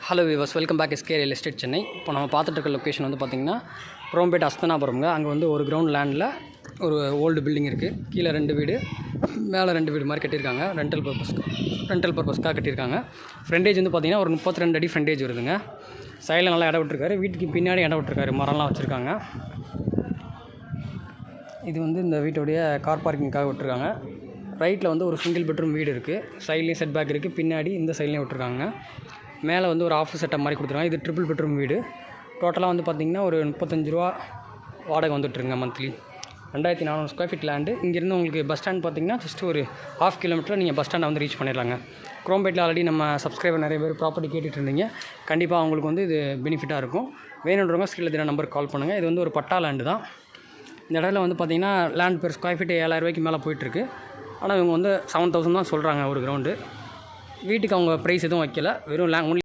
Hello viewers, welcome back SK real estate Chennai. இப்போ நம்ம பார்த்துட்டு இருக்க லொக்கேஷன் வந்து பார்த்திங்கன்னா குரோம்பேட் அஸ்தனாபுரம்ங்க. அங்கே வந்து ஒரு கிரவுண்ட் லேண்டில் ஒரு ஓல்டு பில்டிங் இருக்குது. கீழே 2 வீடு, மேலே 2 வீடு மாதிரி கட்டியிருக்காங்க. ரெண்டல் பர்பஸ்க்காக கட்டியிருக்காங்க. ஃப்ரண்டேஜ் வந்து பார்த்திங்கன்னா ஒரு 32 அடி ஃப்ரண்டேஜ் வருதுங்க. சைடில் நல்லா இடம் விட்டுருக்காரு. வீட்டுக்கு பின்னாடி இடம் விட்டுருக்காரு, மரம்லாம் வச்சுருக்காங்க. இது வந்து இந்த வீட்டுடைய கார் பார்க்கிங்காக விட்டுருக்காங்க. ரைட்டில் வந்து ஒரு சிங்கிள் பெட்ரூம் வீடு இருக்குது. சைட்லேயும் செட் பேக் இருக்குது. பின்னாடி இந்த சைட்லேயும் விட்டுருக்காங்க. மேலே வந்து ஒரு ஆஃபீஸ் செட்டப் மாதிரி கொடுத்துருக்காங்க. இது ட்ரிபிள் பெட்ரூம் வீடு. டோட்டலாக வந்து பார்த்திங்கன்னா ஒரு 35 ரூபா வாடகை வந்துட்டுருங்க மந்த்லி. 2400 square feet land. இங்கேருந்து உங்களுக்கு பஸ் ஸ்டாண்ட் பார்த்திங்கன்னா ஜஸ்ட் ஒரு 1/2 கிலோமீட்டர் நீங்கள் பஸ் ஸ்டாண்டை வந்து ரீச் பண்ணிடலாங்க. குரோம்பேட்டில் ஆல்ரெடி நம்ம சப்ஸ்கிரைபர் நிறைய பேர் ப்ராப்பர்ட்டி கேட்டுட்டு இருந்தீங்க. கண்டிப்பாக அவங்களுக்கு வந்து இது பெனிஃபிட்டாக இருக்கும். வேணுன்றவங்க ஸ்கிரீனில் தின நம்பருக்கு கால் பண்ணுங்கள். இது வந்து ஒரு பட்டா லேண்டு தான். இந்த இடத்துல வந்து பார்த்திங்கன்னா லேண்ட் பெர் ஸ்கொயர் ஃபீட் 7000 ரூபாய்க்கு மேலே போயிட்டுருக்கு. ஆனால் இவங்க வந்து 7000 தான் சொல்கிறாங்க ஒரு கிரவுண்டு. வீட்டுக்கு அவங்க ப்ரைஸ் எதுவும் வைக்கல, வெறும்